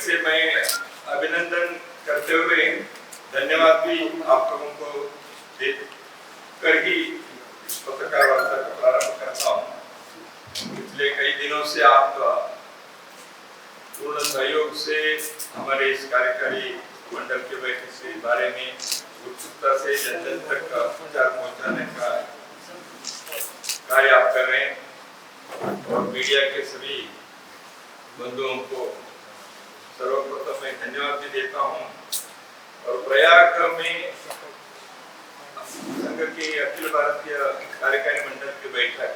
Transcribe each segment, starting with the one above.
वैसे मैं अभिनंदन करते हुए धन्यवाद भी आप लोगों को देकर ही इस पत्रकार वार्ता का प्रारंभ करता हूँ। पिछले कई दिनों से आप पूर्ण सहयोग से हमारे इस कार्यकारी मंडल के बैठक के बारे में उत्सुकता से जन जन तक प्रचार पहुंचाने का कार्य आप कर रहे हैं और मीडिया के सभी बंधुओं को सर्वप्रथम मैं धन्यवाद भी देता हूं। और प्रयाग में संघ के अखिल भारतीय कार्यकारी मंडल की बैठक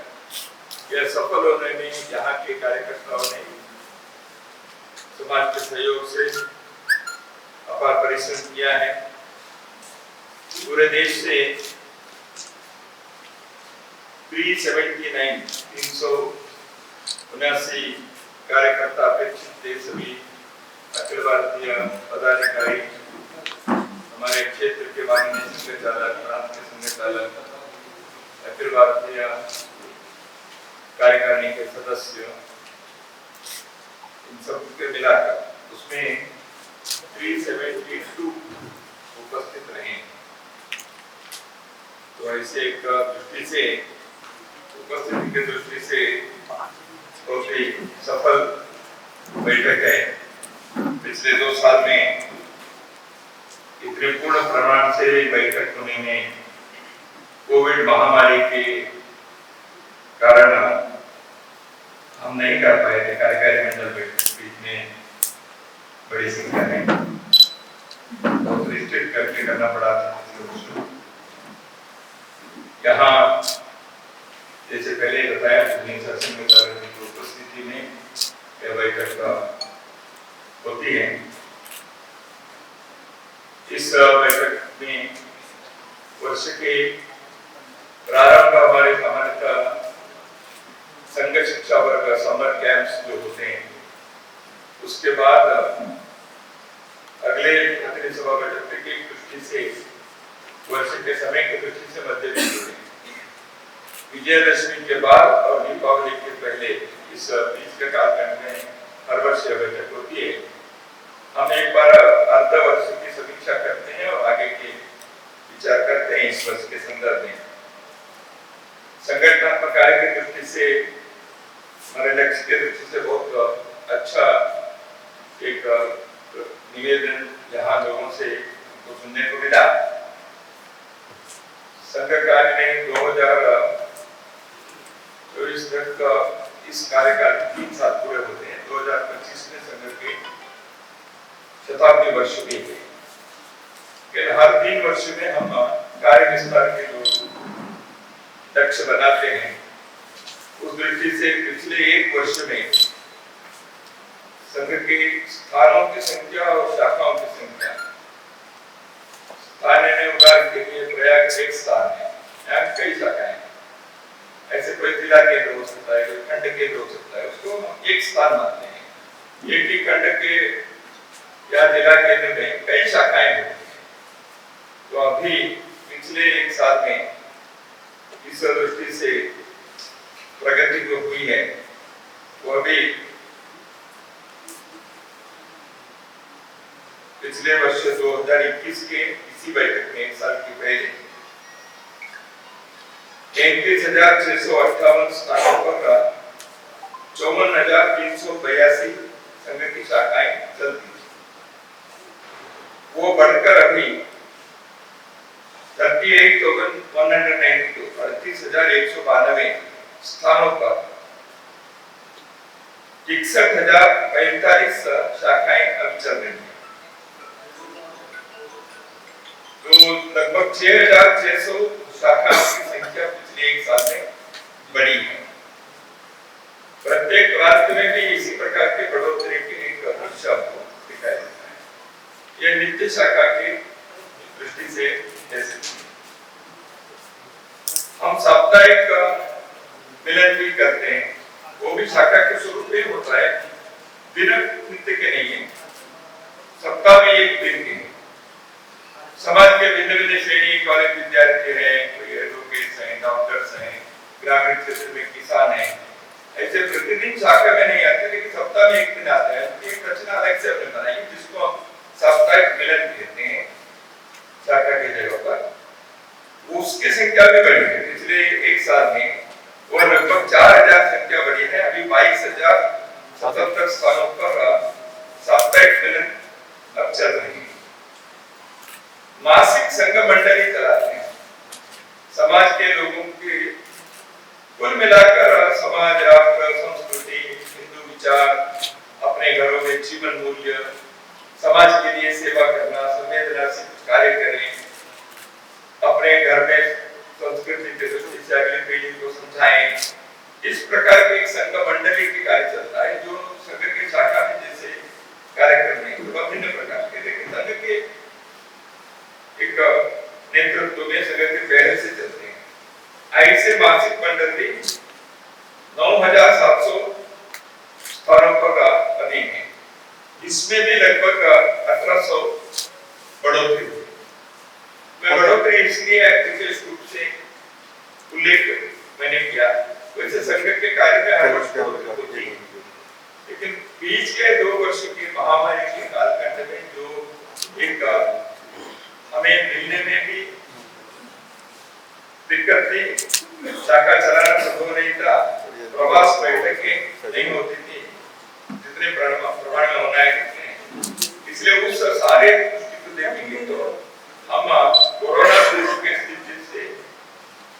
यह सफल होने में यहाँ के कार्यकर्ताओं ने समाज के सहयोग से अपार परिश्रम किया है। पूरे देश से 379 कार्यकर्ता अपेक्षित थे। सभी अखिल भारतीय पदाधिकारी, हमारे क्षेत्र के माननीय संघ चालक, प्रांत के संघ चालक, अखिल भारतीय कार्यकारिणी के सदस्य, इन सबके मिलाकर उसमें 372 उपस्थित रहे। तो ऐसे एक दृष्टि से उपस्थिति की दृष्टि से बहुत ही सफल बैठक है। पिछले 2 साल में इतने पूर्ण प्रमाण से बैठक होने में कोविड महामारी के कारण हम नहीं कर पाए थे। कार्यकारी मंडल बैठक बीच में बड़ी संख्या में बहुत रिस्ट्रिक्ट करके करना पड़ा था। यहाँ जैसे पहले बताया शासन में की उपस्थिति में यह बैठक होती है। इस बैठक में वर्ष के प्रारंभ हमारे सामान्यतः संघ शिक्षा वर्ग समर कैंप्स जो होते हैं, उसके बाद अगले प्रतिनिधि सभा बैठक की दृष्टि से वर्ष के समय की दृष्टि से मध्य बिंदु है। विजयदशमी के बाद और दीपावली के पहले इस बीच के कालखंड में हर वर्ष यह बैठक होती है। हम एक बार अर्ध वर्ष की समीक्षा करते हैं और आगे के विचार करते हैं इस वर्ष के संदर्भ में। संगठनात्मक कार्य की दृष्टि से, हमारे लक्ष्य की दृष्टि से बहुत अच्छा एक निवेदन यहाँ लोगों से हमको सुनने को मिला। संघ कार्य ने 2024 तक का इस कार्यकाल 3 साल पूरे होते हैं। 2025 में संघ के शताब्दी वर्ष भी है। हर 3 वर्ष में हम कार्य विस्तार के जो लक्ष्य बनाते हैं, उस दृष्टि से पिछले 1 वर्ष में संघ के स्थानों की संख्या और शाखाओं की संख्या, उदाहरण के लिए प्रयाग एक स्थान है, यहाँ कई शाखाएं हैं। ऐसे कोई जिला केंद्र हो सकता है, कोई खंड केंद्र हो सकता है, उसको हम एक स्थान मानते हैं। एक ही खंड के या जिला केंद्र में कई शाखाएं होती हैं। तो अभी पिछले 1 साल में इस दृष्टि से प्रगति जो हुई है वो अभी पिछले वर्ष 2021 के इसी बैठक में 1 साल की पहले 33,658 स्थानों पर 54,382 संघ की शाखाएं चलती थी। वो बढ़कर अभी 38,192 स्थानों पर 61,045 शाखाएं अब चल रही हैं। तो लगभग 6,600 शाखाओं की संख्या पिछले 1 साल में बढ़ी है। प्रत्येक राज्य में भी इसी प्रकार की बढ़ोतरी की एक दृश्य आपको दिखाई देता है। यह नित्य शाखा की दृष्टि से जैसे हम साप्ताहिक मिलन भी करते हैं, वो भी शाखा के स्वरूप में होता है, दिन नित्य के नहीं है, सप्ताह में 1 दिन के। समाज के भिन्न भिन्न श्रेणी, कॉलेज विद्यार्थी हैं, कोई एडवोकेट्स हैं, डॉक्टर्स हैं, ग्रामीण क्षेत्र में किसान हैं, ऐसे प्रतिदिन शाखा में नहीं आते, लेकिन सप्ताह सप्ताह में एक दिन आता है, एक रचना अलग से हमने बनाई जिसको हम साप्ताहिक मिलन कहते हैं शाखा की जगह पर। उसकी संख्या भी बढ़ी है पिछले एक साल में, वो लगभग 4000 संख्या बढ़ी है। अभी 22,077 स्थानों पर साप्ताहिक मिलन अब चल रही है। मासिक संघ मंडली चलाते हैं समाज के लोगों के, कुल मिलाकर समाज, राष्ट्र, संस्कृति, हिंदू विचार, अपने घरों में जीवन मूल्य, समाज के लिए सेवा करना, संवेदना से कुछ कार्य करें, अपने घर में संस्कृति के दृष्टि से अगली पीढ़ी को समझाएं। इस प्रकार के एक संघ मंडली की कार्य चलता है जो संघ की शाखा में जैसे कार्यक्रम नहीं, विभिन्न प्रकार के, लेकिन संघ के एक नेतृत्व में संघ के पहले से चलते हैं। ऐसे मासिक मंडली 9,700 स्थानों पर अधीन है। इसमें भी लगभग 1800 बढ़ोतरी हुई। मैं बढ़ोतरी इसलिए विशेष रूप से उल्लेख मैंने किया, वैसे संघ के कार्य में हर वर्ष बढ़ोतरी होती है, लेकिन बीच के 2 वर्षों की महामारी के कालखंड में जो एक हमें मिलने में भी दिक्कत थी, शाखा चलाना संभव नहीं था, प्रवास बैठकें नहीं होती थी जितने प्रमाण में होना है, इसलिए उस सारे दृष्टि को देखेंगे तो हम कोरोना की स्थिति से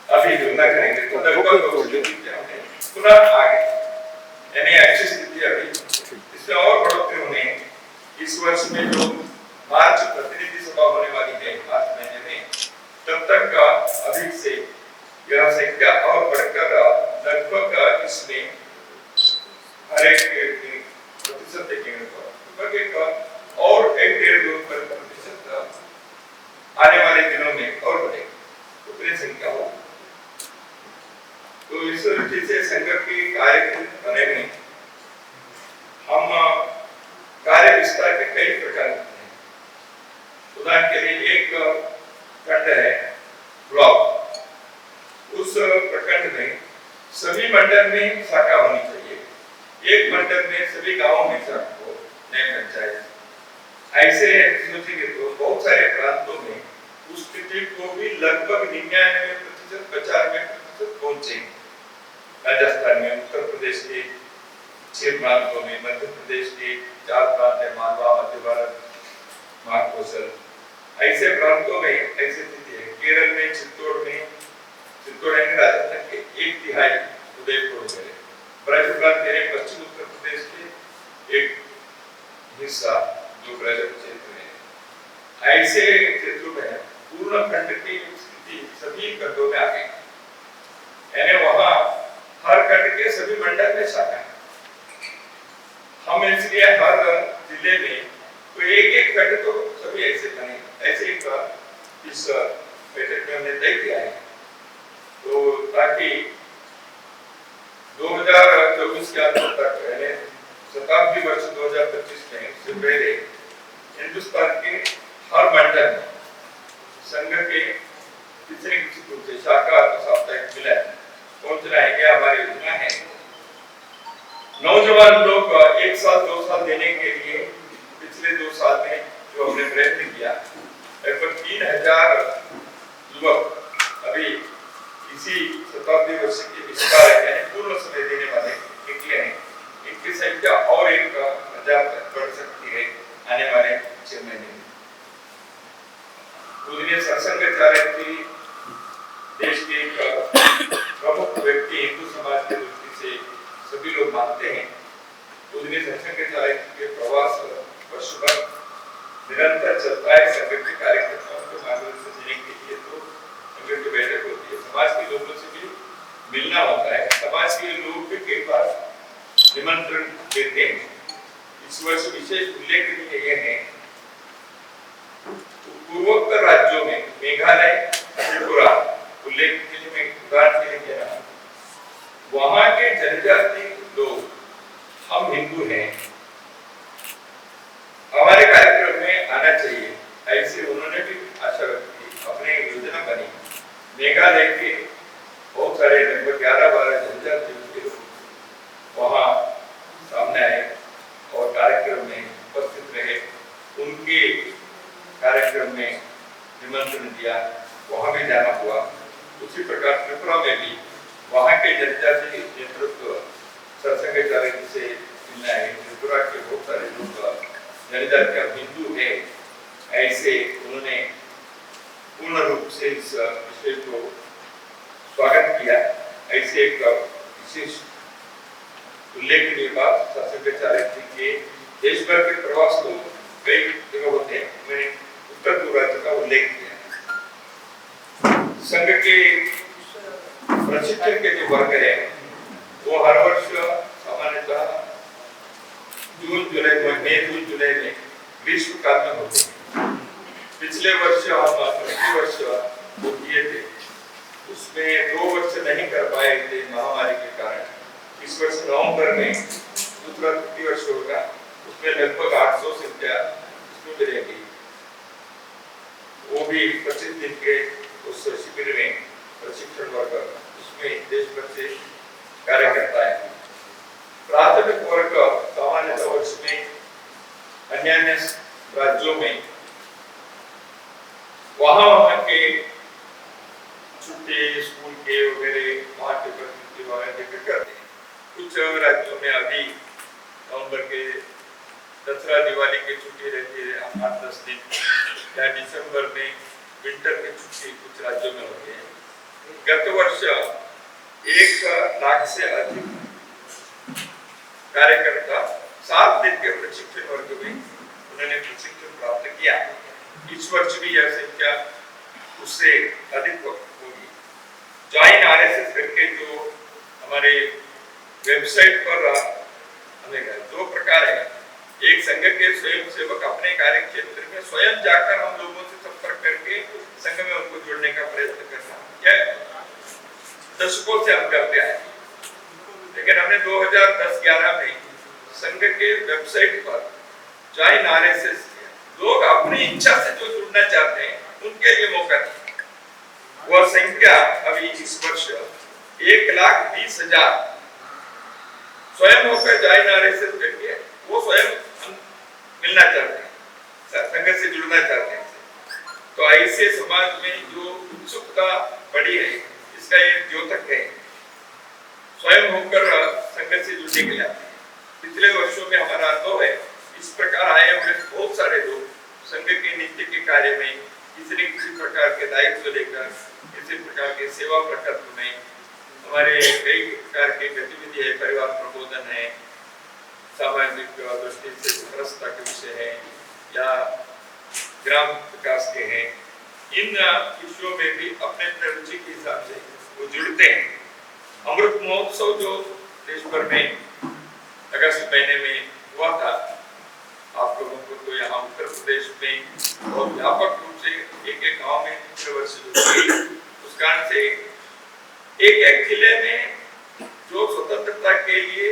अभी तुलना करेंगे तो लगभग पुनः आगे, यानी अच्छी स्थिति अभी, इसमें और बढ़ोतरी होने है। इस वर्ष में जो मार्च प्रतिनिधि सभा होने वाली है मार्च महीने में, तब तक का अधिक से यह संख्या और बढ़कर लगभग इसमें हर एक प्रतिशत देखेंगे तो लगभग और 1.5-2% आने वाले दिनों में और बढ़ेगी, उतनी संख्या हो। तो इस रीति से संघ की कार्य बने में हम कार्य विस्तार के कई प्रकार होते हैं। उदाहरण के लिए एक खंड है ब्लॉक, उस प्रखंड में सभी मंडल में शाखा होनी चाहिए, एक मंडल में सभी गांवों में शाखा हो, नए पंचायत। ऐसे सोचेंगे तो बहुत सारे प्रांतों में उस स्थिति को भी लगभग 99%, 95% पहुंचेंगे। राजस्थान में, उत्तर प्रदेश के 6 प्रांतों में, मध्य प्रदेश के 4 प्रांत है, मालवा, मध्य भारत, महाकोशल, ऐसे प्रांतों में ऐसी स्थिति है। केरल में चित्तौड़ यानी राजस्थान के 1/3 उदयपुर में, ब्रज प्रांत यानी पश्चिम उत्तर प्रदेश के एक हिस्सा जो ब्रज क्षेत्र है, ऐसे क्षेत्रों में पूर्ण खंड की स्थिति सभी खंडों में आ गई, यानी वहां हर खंड के सभी मंडल में शाखा है। हम इसलिए हर जिले में तो एक खंड तो सभी ऐसे बने, ऐसे इस बैठक में हमने तय किया है, तो ताकि 2024 के अंत तक, यानी शताब्दी वर्ष 2025 में उससे पहले हिंदुस्तान के हर मंडल में संघ के किसी न किसी रूप से शाखा तो साप्ताहिक मिलन पहुंचना है, क्या हमारी योजना है। नौजवान लोग 1 साल 2 साल देने के लिए पिछले 2 साल में जो हमने प्रयत्न किया, लगभग 3000 युवक अभी इसी शताब्दी वर्ष के विस्तार यानी पूर्ण समय देने वाले निकले हैं। इनकी संख्या और 1000 तक बढ़ सकती है आने वाले 6 महीने में। पूजनीय सरसंघचार्य जी देश के एक प्रमुख व्यक्ति, हिंदू समाज के दृष्टि से सभी लोग मानते हैं। पूजनीय सरसंघचार्य के प्रवास वर्ष भर निरंतर चलता है। संघ के कार्यक्रमों को मार्गदर्शन देने के लिए तो संघ की बैठक होती है, समाज के लोगों से भी मिलना होता है, समाज के लोग भी कई बार निमंत्रण देते हैं। इस वर्ष विशेष उल्लेखनीय यह है, पूर्वोत्तर राज्यों में मेघालय, त्रिपुरा उल्लेख के लिए मैं उदाहरण के लिए कह रहा हूँ, वहां के जनजाति लोग, हम हिंदू हैं, हमारे कार्यक्रम में आना चाहिए, ऐसे उन्होंने भी आशा व्यक्त की, अपनी योजना बनी। मेघालय के बहुत सारे लगभग 11-12 जनजाति के लोग वहां सामने आए उल्लेखनीय बात संघचालक जी के देश भर के प्रवास को कई जगह होते हैं, मैंने उत्तर पूर्व राज्य का उल्लेख किया। संघ के प्रशिक्षण के जो वर्ग है वो हर वर्ष सामान्यतः जून जुलाई में ग्रीष्मकाल में होते हैं। पिछले वर्ष हम प्रति वर्ष वो किए थे, उसमें 2 वर्ष नहीं कर पाए थे महामारी के कारण। इस वर्ष नवंबर में दूसरा तृतीय वर्ष होगा, उसमें लगभग 800 संख्या इसमें मिलेगी। वो भी 25 दिन के उस शिविर में प्रशिक्षण वर्ग उसमें देश भर से कार्य करता है। प्राथमिक वर्ग सामान्यतः वर्ष में अन्य राज्यों में वहाँ के छुट्टी स्कूल के वगैरह वहाँ के प्रतिनिधि वगैरह देकर करते हैं। कुछ राज्यों में अभी नवंबर के दसरा दिवाली की छुट्टी रहती है 8-10 दिन, या दिसंबर में विंटर की छुट्टी कुछ राज्यों में होती है। गत वर्ष 1 लाख से अधिक कार्यकर्ता 7 दिन के प्रशिक्षण वर्ग में उन्होंने प्रशिक्षण प्राप्त किया। इस वर्ष भी यह संख्या उससे अधिक होगी। जॉइन आरएसएस करके जो हमारे वेबसाइट पर हमें 2 प्रकार है। एक संघ के स्वयं सेवक अपने कार्य क्षेत्र में स्वयं जाकर हम लोगों से संपर्क करके संघ में उनको जोड़ने का प्रयत्न करना, यह दशकों से हम करते आए। लेकिन हमने 2010-11 में संघ के वेबसाइट पर जॉइन आरएसएस लोग अपनी इच्छा से जो जुड़ना चाहते हैं उनके लिए मौका दिया। वह संख्या अभी इस वर्ष 1,20,000 स्वयं होकर जॉइन आरएसएस करके वो स्वयं मिलना चाहते हैं, संघ से जुड़ना चाहते हैं। तो ऐसे समाज में जो उत्सुकता बढ़ी है, इसका एक द्योतक है स्वयं होकर संघ से जुड़ने के लिए। पिछले वर्षों में हमारा अनुभव है, इस प्रकार आए हुए बहुत सारे लोग संघ के नित्य के कार्य में किसी न किसी प्रकार के दायित्व लेकर, किसी प्रकार के सेवा प्रकल्प में, हमारे कई प्रकार के गतिविधि है, परिवार प्रबोधन है, सामाजिक दृष्टि से समरसता के विषय है, या ग्राम विकास के हैं, इन विषयों में भी अपने अपने रुचि के हिसाब से वो जुड़ते हैं। अमृत महोत्सव जो देश भर में अगस्त महीने में हुआ था, आप लोगों को तो यहाँ उत्तर प्रदेश में बहुत व्यापक रूप से एक गांव में पिछले वर्ष उस कारण से एक जिले में जो स्वतंत्रता के लिए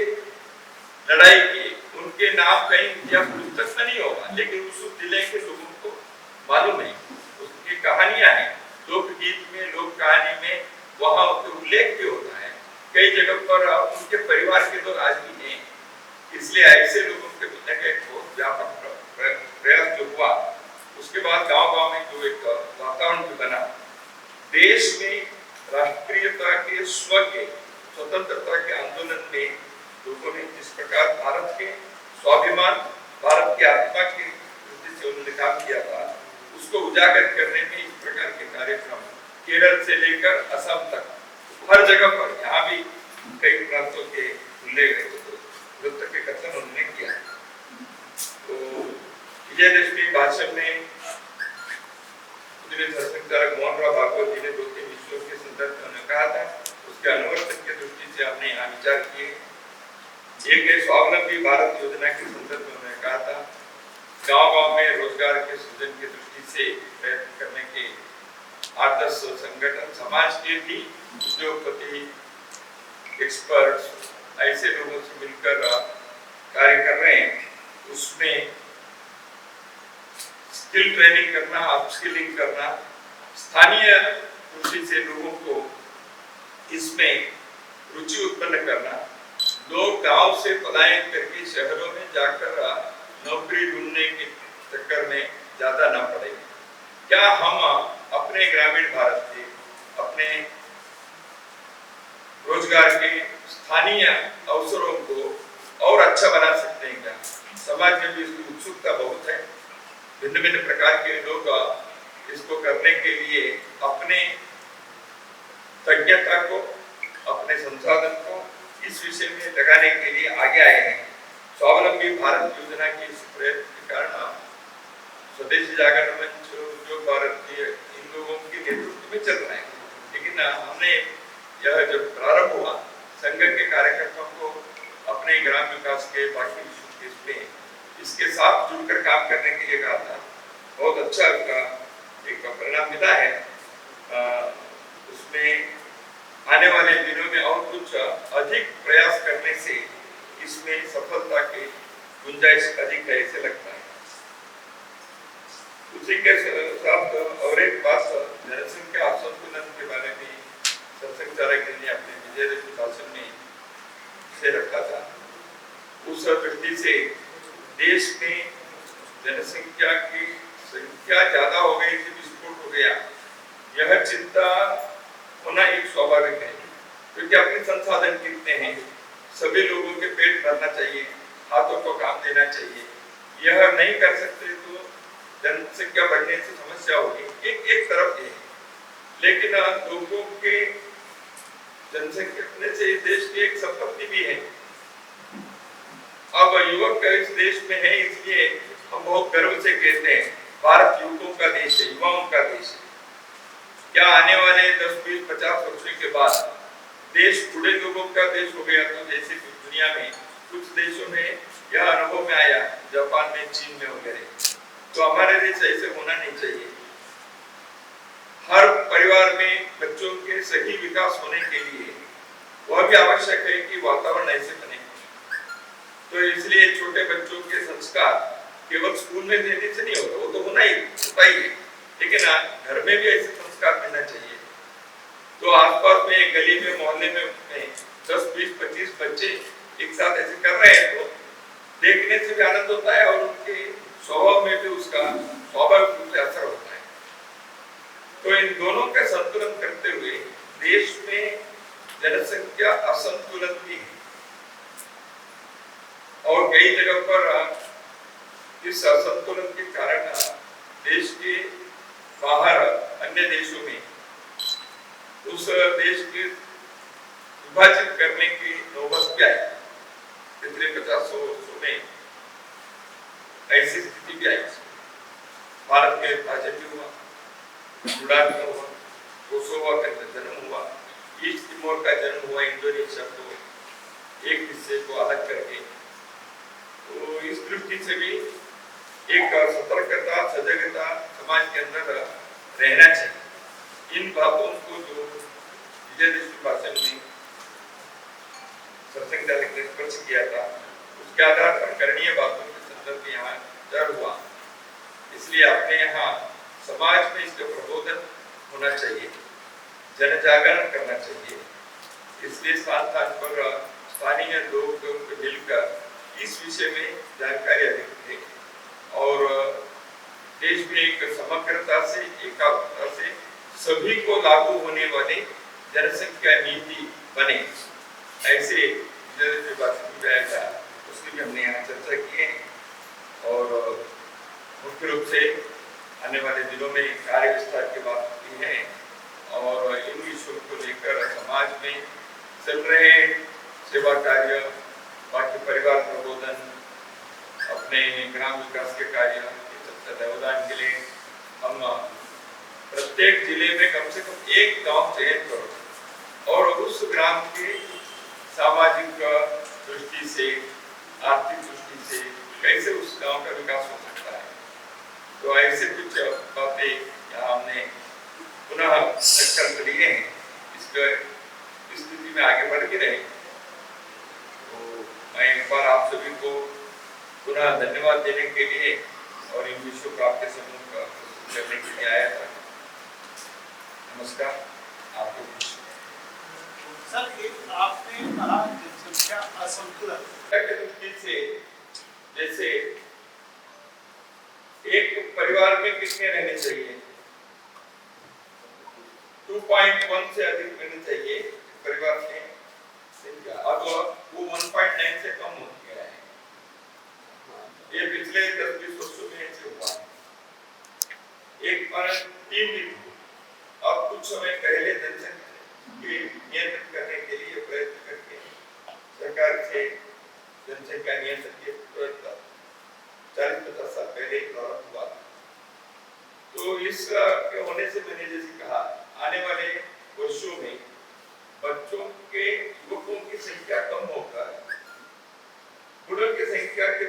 लड़ाई की, उनके नाम कहीं या पुस्तक में नहीं होगा, लेकिन उस जिले के लोगों को मालूम है, उसकी कहानियां हैं, लोकगीत में, लोक कहानी में वहाँ उल्लेख भी होता है। कई जगह पर उनके परिवार के लोग आज भी हैं, इसलिए ऐसे लोगों के मिलने का एक बहुत व्यापक प्रयास जो हुआ, उसके बाद गांव-गांव में जो एक वातावरण भी बना, देश में राष्ट्रीयता के स्व के स्वतंत्रता के आंदोलन में लोगों ने जिस प्रकार भारत के स्वाभिमान, भारत की आत्मा की वृद्धि से उन्होंने काम किया था, उसको उजागर करने में इस प्रकार के कार्यक्रम केरल से लेकर असम तक हर जगह पर, यहाँ भी कई प्रांतों के उल्लेख नृत्य के कथन उन्होंने किया। तो विजयदशमी भाषण में संचालक मोहन राव भागवत जी ने 2-3 विषयों के संदर्भ में कहा था, उसके अनुवर्तन की दृष्टि से हमने यहाँ विचार किए। एक है स्वावलंबी भारत योजना के संदर्भ में उन्होंने कहा था, गांव-गांव में रोजगार के सृजन की दृष्टि से प्रयत्न करने के 8-10 संगठन, समाज के भी उद्योगपति, एक्सपर्ट्स, ऐसे लोगों से मिलकर कार्य कर रहे हैं। उसमें स्किल ट्रेनिंग करना, अपस्किलिंग करना, स्थानीय दृष्टि से लोगों को इसमें रुचि उत्पन्न करना, लोग गांव से पलायन करके शहरों में जाकर नौकरी ढूंढने के चक्कर में ज्यादा ना पड़े। क्या हम अपने ग्रामीण भारत के, अपने रोजगार के स्थानीय अवसरों को और अच्छा बना सकते हैं? क्या समाज में भी इसकी उत्सुकता बहुत है, भिन्न भिन्न प्रकार के लोग इसको करने के लिए अपने तज्ञता को, अपने संसाधन को इस विषय में लगाने के लिए आगे आए हैं। स्वावलंबी भारत योजना के इस प्रयत्न के कारण स्वदेशी जागरण मंच जो भारत के इन लोगों के नेतृत्व में चल रहा है, लेकिन हमने यह जब प्रारंभ हुआ संघ के कार्यकर्ताओं को अपने ग्राम विकास के बाकी इसमें इसके साथ जुड़कर काम करने के लिए कहा था। बहुत अच्छा उसका एक परिणाम मिला है। उसमें आने वाले दिनों में और कुछ अधिक प्रयास करने से इसमें सफलता की गुंजाइश अधिक है ऐसे लगता है। उसी के साथ और एक बात जनसंख्या असंतुलन के बारे में संसद चालक ने अपने विजयदशमी भाषण में से रखा था। उस दृष्टि से देश में जनसंख्या की संख्या ज्यादा हो गई थी, विस्फोट हो गया, यह चिंता होना एक स्वाभाविक है, क्योंकि अपने संसाधन कितने हैं, सभी लोगों के पेट भरना चाहिए, हाथों को काम देना चाहिए। यह नहीं कर सकते तो जनसंख्या बढ़ने से समस्या होगी। एक तरफ ये है, लेकिन लोगों के जनसंख्या बढ़ने से इस देश की एक संपत्ति भी है। अब युवक इस देश में है, इसलिए हम बहुत गर्व से कहते हैं भारत युवकों का देश है, युवाओं का देश है। क्या आने वाले 10, 20, 50 वर्षों के बाद देश बूढ़े लोगों का देश हो गया तो जैसे दुनिया में कुछ देशों में यह अनुभव में आया, जापान में, चीन में वगैरह, तो हमारे देश ऐसे होना नहीं चाहिए। हर परिवार में बच्चों के सही विकास होने के लिए वह भी आवश्यक है कि वातावरण ऐसे बने। तो इसलिए छोटे बच्चों के संस्कार केवल स्कूल में देने से नहीं होता, वो तो होना ही है, लेकिन घर में भी ऐसे संस्कार मिलना चाहिए। तो आसपास में गली में मोहल्ले में 10, 20, 25 बच्चे एक साथ ऐसे कर रहे हैं तो देखने से भी आनंद होता है और उनके स्वभाव में भी उसका स्वाभाविक रूप से असर होता है। तो इन दोनों का संतुलन करते हुए देश में जनसंख्या असंतुलन भी है और कई जगह पर इस असंतुलन के कारण देश के बाहर अन्य देशों में उस देश के विभाजित करने की नौबत भी आई। पिछले 50 वर्षों में ऐसी स्थिति भी आई। भारत के विभाजन भी हुआ, सूडान का हुआ, कोसोवो का जन्म हुआ, ईस्ट तिमोर का जन्म हुआ, इंडोनेशिया को एक हिस्से को अलग करके। तो इस दृष्टि से भी एक सतर्कता, सजगता समाज के अंदर रहना चाहिए। इन बातों को जो विजयदशमी भाषण में सत्संग चालक ने स्पर्श किया था, उसके आधार पर करणीय बातों के संदर्भ में यहाँ चर्चा हुआ। इसलिए अपने यहाँ समाज में इसका प्रबोधन होना चाहिए, जन जागरण करना चाहिए। इसलिए स्थान पर स्थानीय लोग मिलकर इस विषय में जानकारी अधिक है और देश में एक समग्रता से, एकात्मता से सभी को लागू होने वाली जनसंख्या नीति बने, ऐसे उसकी भी हमने यहाँ चर्चा की है। और मुख्य रूप से आने वाले दिनों में कार्य विस्तार की बात की है और इन विषयों को लेकर समाज में चल रहे सेवा कार्य, बाकी परिवार प्रबोधन, अपने ग्राम विकास के कार्य व्यवधान के लिए हम प्रत्येक जिले में कम से कम एक गांव चयन करो और उस ग्राम के सामाजिक दृष्टि से, आर्थिक दृष्टि से कैसे उस गांव का विकास हो सकता है। तो ऐसे कुछ बातें यहाँ हमने पुनः संकल्प लिए हैं, इसके स्थिति में आगे बढ़ के रहे। तो मैं एक बार आप सभी को पुनः धन्यवाद देने के लिए और इन विषयों को आपके समूह करने के लिए आया था। नमस्कार। आपको सर, एक आपने कहा जनसंख्या असंतुलन के दृष्टि से, जैसे एक परिवार में कितने रहने चाहिए, 2.1 से अधिक रहने चाहिए परिवार में संख्या, अब वो 1.9 से कम हो गया है। ये पिछले 10-20 वर्षों में ऐसे हुआ है। एक बार 3 दिन अब कुछ समय पहले जनसंख्या के नियंत्रण करने के लिए प्रयत्न करके जनसंख्या नियंत्रण के तुरंत 40-50 साल पहले प्रारंभ हुआ। तो इस के होने से मैंने जैसे कहा आने वाले वर्षों में बच्चों के युवकों की संख्या कम होकर बुढ़ों की संख्या के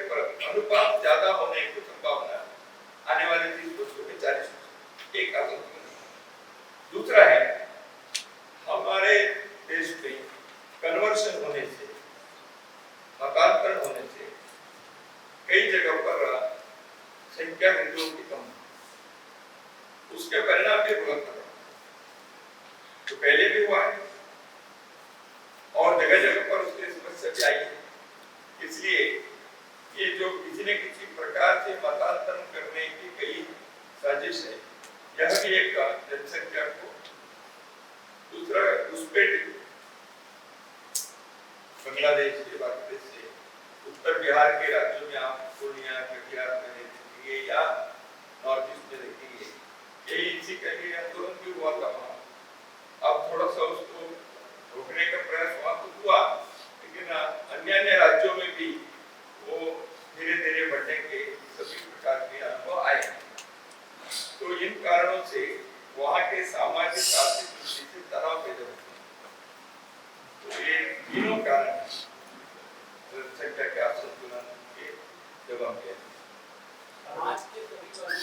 अनुपात ज्यादा होने की संभावना आने वाले 30 वर्षों में 40 एक आशंका। दूसरा है हमारे देश में कन्वर्शन होने से मतांतरण होने से कई जगह पर संख्या हिंदुओं की कम, उसके परिणाम भी बहुत तो पहले भी हुआ है और जगह जगह पर उसकी समस्या भी आई है। इसलिए ये जो किसी न किसी प्रकार से मतांतरण करने की कई साजिश है, यह भी एक जनसंख्या को दूसरा घुसपैठ बांग्लादेश से, बांग्लादेश से उत्तर बिहार के राज्यों में आप पूर्णिया कटिहार में देखेंगे या नॉर्थ ईस्ट में देखेंगे, यही इसी का ये आंदोलन भी हुआ था। अब थोड़ा सा उसको रोकने का प्रयास वहां तो हुआ, लेकिन अन्य राज्यों में भी वो धीरे धीरे बढ़ने के सभी प्रकार के अनुभव आए। तो इन कारणों से वहाँ के सामाजिक आर्थिक दृष्टि से तनाव पैदा होते हैं। तो ये तीनों कारण जनसंख्या के असंतुलन के जवाब दिए।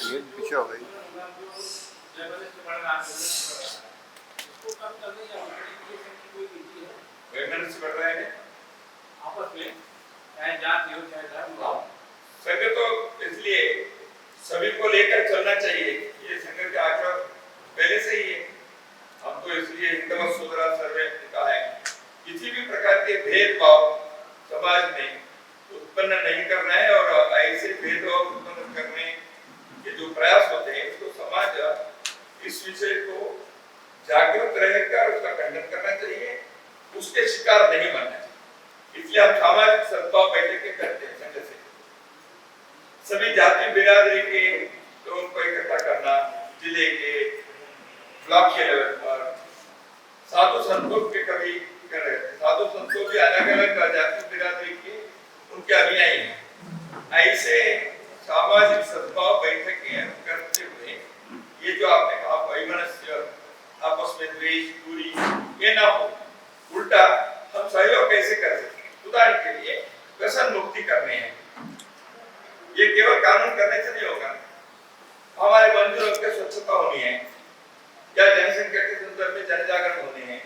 ये पीछे हो गई। वैमनस्य बढ़ रहा है आपस में, चाहे जाति हो चाहे धर्म हो। संघ तो इसलिए सभी को लेकर चलना चाहिए, ये संघ का आग्रह पहले से ही है। हम तो इसलिए हिंदव सोदरा सर्वे का है, किसी भी प्रकार के भेदभाव समाज में उत्पन्न नहीं करना है और ऐसे भेदभाव उत्पन्न करने के जो प्रयास होते हैं उसको समाज इस विषय को जागरूक रहकर उसका खंडन करना चाहिए, उसके शिकार नहीं बनना चाहिए। इसलिए हम सामाजिक सद्भाव बैठकें करते हैं संघ से, सभी जाति बिरादरी के लोगों को इकट्ठा करना, जिले के ब्लॉक के लेवल पर साधु संतों के कभी कर रहे थे, साधु संतों भी अलग अलग जाति बिरादरी के उनके अनुयायी हैं। ऐसे सामाजिक सद्भाव बैठकें करते हुए ये जो आपने कहा वैमनस्य, आपस में द्वेष, दूरी ये ना हो, उल्टा हम सहयोग कैसे कर सकते हैं। उदाहरण के लिए व्यसन मुक्ति करने हैं, ये केवल कानून करने से नहीं होगा, हमारे मंदिरों की स्वच्छता होनी है या जनसंख्या के संदर्भ में जनजागरण होने हैं,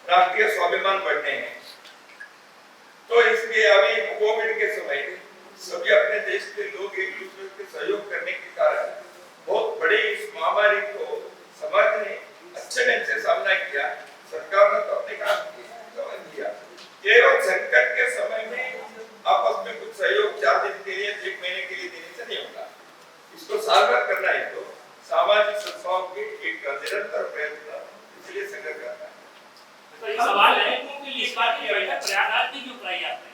राष्ट्रीय स्वाभिमान बढ़ने हैं। तो इसलिए अभी कोविड के समय सभी अपने देश के लोग एक दूसरे के सहयोग करने के कारण बहुत बड़ी इस महामारी को समाज ने अच्छे ढंग से सामना किया। सरकार ने तो अपने काम किया, केवल संकट के समय में आपस में कुछ सहयोग 4 दिन के लिए 1 महीने के लिए देने से नहीं होगा, इसको साल भर करना है। तो सामाजिक सद्भाव के एक निरंतर प्रयत्न इसलिए संघ करना है। तो एक सवाल है कि इस बार की बैठक प्रयागराज में क्यों कराई आपने?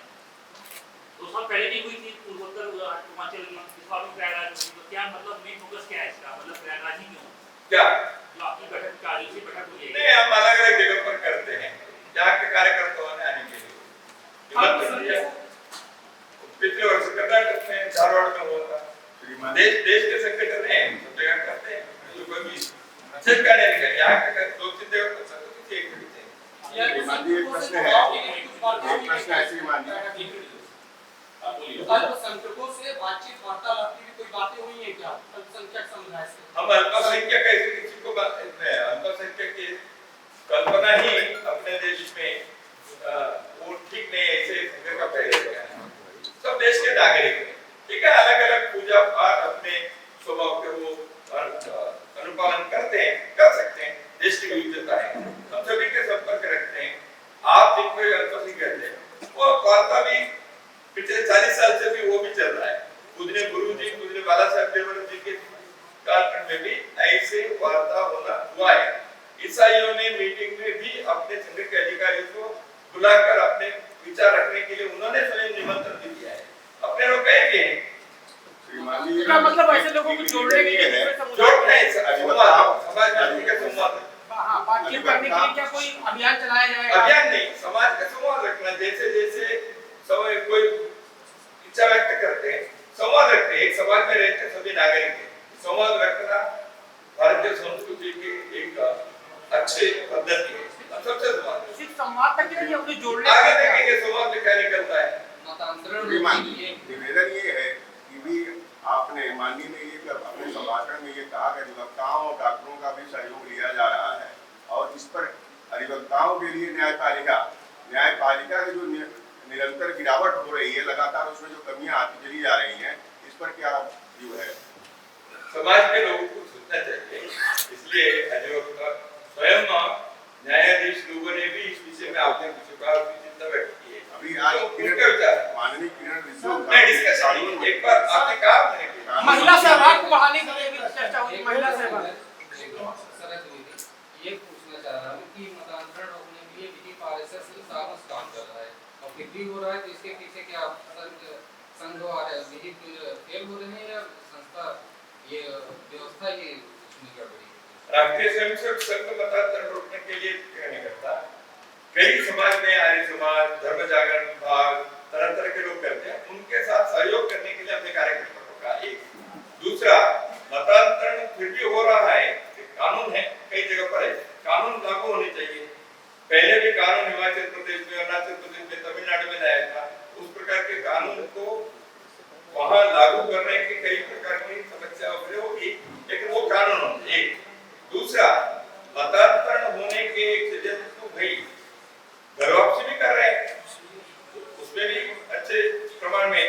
2 साल पहले भी हुई थी पूर्वोत्तर हिमाचल में, इस बार भी प्रयागराज में, तो क्या मतलब मेन फोकस क्या है इसका, मतलब प्रयागराज ही क्यों? क्या जो आपकी बैठक का आयोजित बैठक हुई है, नहीं हम अलग अलग जगह पर करते हैं जहाँ के कार्यकर्ताओं ने आने के लिए पिछले वर्ष कर्नाटक में धारवाड़ में हुआ था। देश के संगठन है, सब जगह करते हैं, जो कोई भी सिर्फ करने नहीं कर, यहाँ के 2-3 जगह कर सकते किसी एक एक प्रश्न है, एक प्रश्न ऐसे ही मान लीजिए अल्पसंख्यकों से बातचीत वार्तालाप की कोई बातें हुई है क्या अल्पसंख्यक समुदाय से? हम अल्पसंख्यक ऐसे किसी को अल्पसंख्यक की कल्पना ही अपने देश में वो ठीक नहीं, ऐसे संघ का पहले सब देश के नागरिक हैं, ठीक है, अलग अलग पूजा पाठ अपने स्वभाव के वो अनुपालन करते हैं, कर सकते हैं, देश की विविधता है, हम सभी के संपर्क रखते हैं। आप जिन कोई अल्पसंख्यक है वो वार्ता भी पिछले 40 साल से भी वो भी चल रहा है। पूजनीय गुरु जी, पूजनीय बाला साहब देवव्रत जी के कार्यक्रम में भी ऐसे वार्ता होना हुआ है। ईसाइयों ने मीटिंग में भी अपने संघ के अधिकारियों को बुलाकर अपने विचार रखने के लिए उन्होंने स्वयं निमंत्रण भी दिया है, अपने लोग गए भी हैं। इसका मतलब ऐसे लोगों को जोड़ने के लिए समाज में का संवाद, बातचीत करने के लिए क्या कोई अभियान चलाया जाएगा? अभियान नहीं, समाज का संवाद रखना, जैसे जैसे संवाद रखना भारतीय संस्कृति की एक अच्छी पद्धति है। सबसे संवाद सिर्फ संवाद तक नहीं, उन्हें जोड़ने आगे देखेंगे संवाद में क्या निकलता है। श्रीमान, निवेदन ये है कि भी आपने माननीय ने ये अपने संभाषण में ये कहा कि अधिवक्ताओं और डॉक्टरों का भी सहयोग लिया जा रहा है और इस पर अधिवक्ताओं के लिए न्यायपालिका की जो निरंतर गिरावट हो रही है, लगातार उसमें जो कमियां आती चली जा रही हैं, इस पर क्या व्यू है? समाज के लोगों को सोचना चाहिए, इसलिए अधिवक्ता स्वयं न्यायाधीश लोगों ने भी इस विषय में आपने चिंता व्यक्त की है। अभी आज उनका विचार माननीय किरण रिजिजू नहीं डिस्कशन एक बार आपने कहा महिला सहभाग को बढ़ाने के लिए भी चर्चा हुई। महिला सहभाग ये पूछना चाह रहा हूँ कि मतांतरण रोकने के लिए विधि पारिषद से साहस काम कर रहा है और फिर भी हो रहा है, तो इसके पीछे क्या संघ और विधि फेल हो रहे हैं या संस्था ये व्यवस्था ये गड़बड़ी? राष्ट्रीय स्वयंसेवक संघ मतांतरण रोकने के लिए क्या नहीं करता। कई समाज में आर्य समाज, धर्म जागरण विभाग, तरह तरह के लोग करते हैं, उनके साथ सहयोग करने के लिए अपने कार्यकर्ताओं का एक। दूसरा, मतांतरण फिर भी हो रहा है, कानून है कई जगह पर है, कानून लागू होने चाहिए। पहले भी कानून हिमाचल प्रदेश में, अरुणाचल प्रदेश में, तमिलनाडु में लाया था, उस प्रकार के कानून को वहां लागू करने की कई प्रकार की समस्या होगी, लेकिन वो कानून होना एक। दूसरा, मतांतरण होने के एक तो भाई घर वापसी भी कर रहे हैं, उसमें भी अच्छे प्रमाण में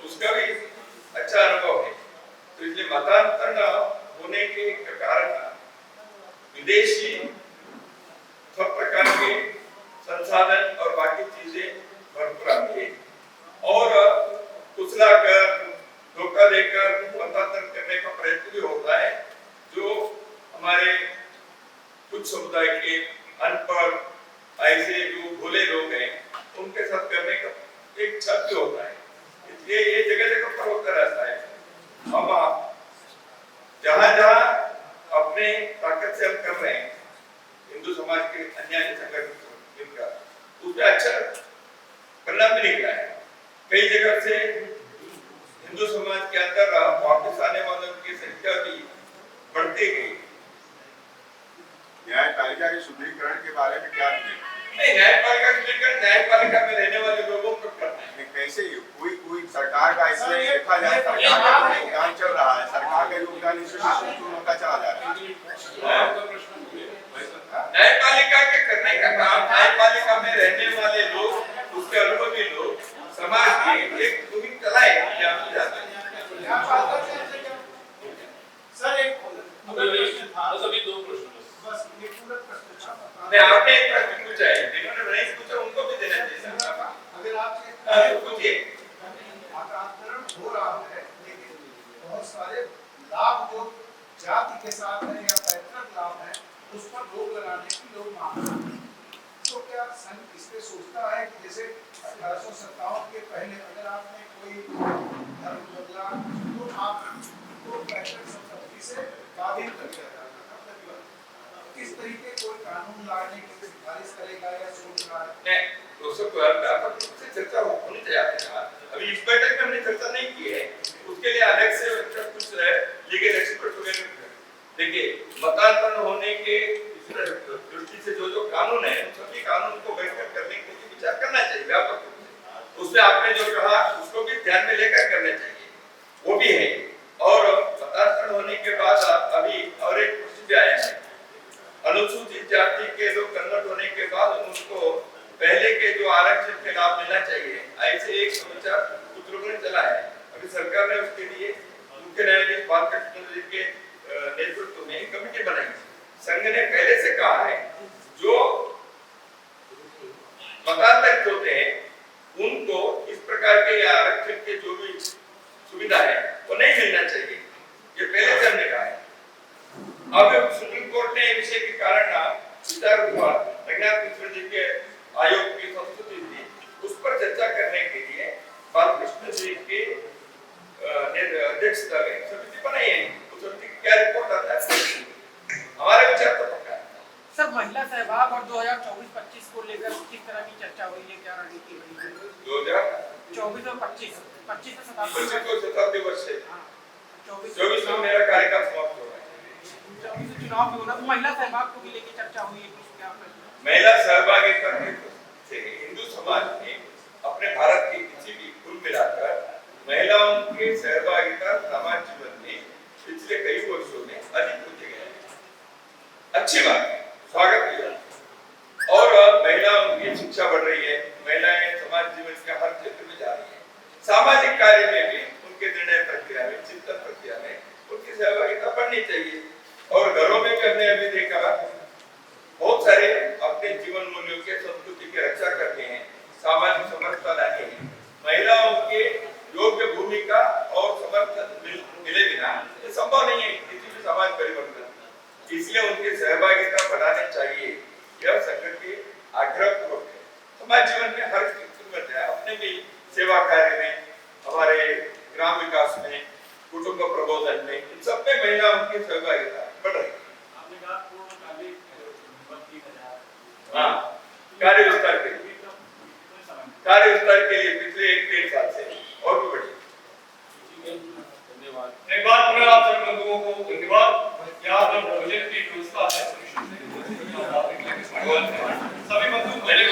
उसका भी अच्छा अनुभव है। तो इसलिए मतांतरण होने के कारण विदेशी सब प्रकार के संसाधन और बाकी चीजें भरपूर आती है और कुचला कर, धोखा देकर मतांतरण करने का प्रयत्न भी होता है, जो हमारे कुछ समुदाय के अनपढ़ ऐसे जो भोले लोग हैं उनके साथ करने का एक छल भी होता है। इसलिए ये जगह जगह पर होता रहता है। हम जहां अपने ताकत से हम कर रहे हैं हिंदू समाज के अन्याय संगठन का, उसमें अच्छा परिणाम भी निकला है। कई जगह से हिंदू समाज के अंदर वापस आने वालों की संख्या भी बढ़ती गई। न्यायपालिका के सुदृढ़ीकरण के बारे में क्या नहीं, न्यायपालिका के सुदृढ़ीकरण न्यायपालिका में रहने वाले लोगों को करना है। कैसे कोई सरकार का इसमें देखा जाए, सरकार का योगदान चल रहा है, सरकार का योगदान इसमें होता चला जा रहा है। न्यायपालिका के करने का काम न्यायपालिका में रहने वाले लोग, उसके अनुभवी लोग, समाज की एक मुहिम चलाए। सर एक प्रश्न था, अभी दो प्रश्न बस ये पूरा प्रश्न था। नहीं, आपने एक प्रश्न पूछा है, जिन्होंने नहीं पूछा उनको भी देना चाहिए। अगर आपसे पूछिए। मतांतरण हो रहा है, लेकिन बहुत सारे लाभ जो जाति के साथ है या पैतृक लाभ है, उस पर रोक लगाने की लोग मांग रहे हैं। तो क्या संघ इस पे सोचता है कि जैसे 1857 के पहले अगर आपने कोई धर्म बदला तो आपको पैतृक संपत्ति से बाधित कर दिया जाता था। किस तरीके कोई कानून लाने की सिफारिश करेगा या सोच रहा है? चर्चा होनी चाहिए। अभी इस बैठक में हमने चर्चा नहीं की है, उसके लिए अलग से कुछ लीगल एक्सपर्ट वगैरह। देखिए, मतांतरण होने के दृष्टि से जो कानून है, सभी कानून को बेहतर करने के लिए विचार करना चाहिए व्यापक रूप से। उसमें आपने जो कहा उसको भी ध्यान में लेकर करना चाहिए, वो भी है। और मतांतरण होने के बाद अभी और एक प्रश्न भी आया है, अनुसूचित जाति के लोग कन्वर्ट होने के बाद उनको पहले के जो आरक्षण के लाभ मिलना चाहिए, ऐसे एक विचार कुछ लोगों ने चला है। अभी सरकार ने उसके लिए मुख्य न्यायाधीश बालकृष्ण जी के नेतृत्व में कमेटी बनाई। संघ ने पहले से कहा है जो मतांतरित होते हैं उनको इस प्रकार के आरक्षण के जो भी सुविधा है वो नहीं मिलना चाहिए, ये पहले से हमने कहा है। अब सुप्रीम कोर्ट ने विषय के कारण विचार हुआ, रघुनाथ मिश्र जी के आयोग की संस्तुति थी, उस पर चर्चा करने के लिए बालकृष्ण जी के अध्यक्षता में समिति बनाई है। उस समिति की क्या रिपोर्ट आता है, हमारे विचार तो पक्का है। सर, महिला सहभाग और 2024-25 को लेकर किस तरह की चर्चा हुई है, क्या रणनीति हुई है? 2024 और 25 से 27 को शताब्दी वर्ष है। 24 में मेरा कार्यकाल समाप्त हो रहा है। 24 से चुनाव भी होना, तो महिला सहभाग को भी लेके चर्चा हुई है, कुछ क्या प्रश्न? महिला सहभागिता से हिंदू समाज में अपने भारत के किसी भी कुल मिलाकर महिलाओं की सहभागिता समाज जीवन में पिछले कई वर्षों में अधिक होती गई है। अच्छी बात है, स्वागत किया। और महिलाओं की शिक्षा बढ़ रही है, महिलाएं समाज जीवन के हर क्षेत्र में जा रही है, सामाजिक कार्य में भी उनके निर्णय प्रक्रिया में, चिंतन प्रक्रिया में उनकी सहभागिता बढ़नी चाहिए। और घरों में भी हमने अभी देखा बहुत सारे अपने जीवन मूल्यों के, संस्कृति की रक्षा करते हैं, सामाजिक समरसता लाते हैं। महिलाओं के योग्य भूमिका और समर्थन मिले बिना ये संभव नहीं है किसी भी समाज परिवर्तन। इसलिए उनकी सहभागिता बढ़ानी चाहिए, यह संघ के आग्रह पूर्वक है। समाज जीवन में हर क्षेत्र में है, अपने भी सेवा कार्य में, हमारे ग्राम विकास में, कुटुंब प्रबोधन में, इन सब में महिलाओं की सहभागिता बढ़ रही है। हाँ, कार्य विस्तार के लिए पिछले 1-1.5 साल से और भी बढ़ी। एक बार पूरे आप सब लोगों को धन्यवाद। यहाँ पर भोजन की व्यवस्था है, सभी बंधु पहले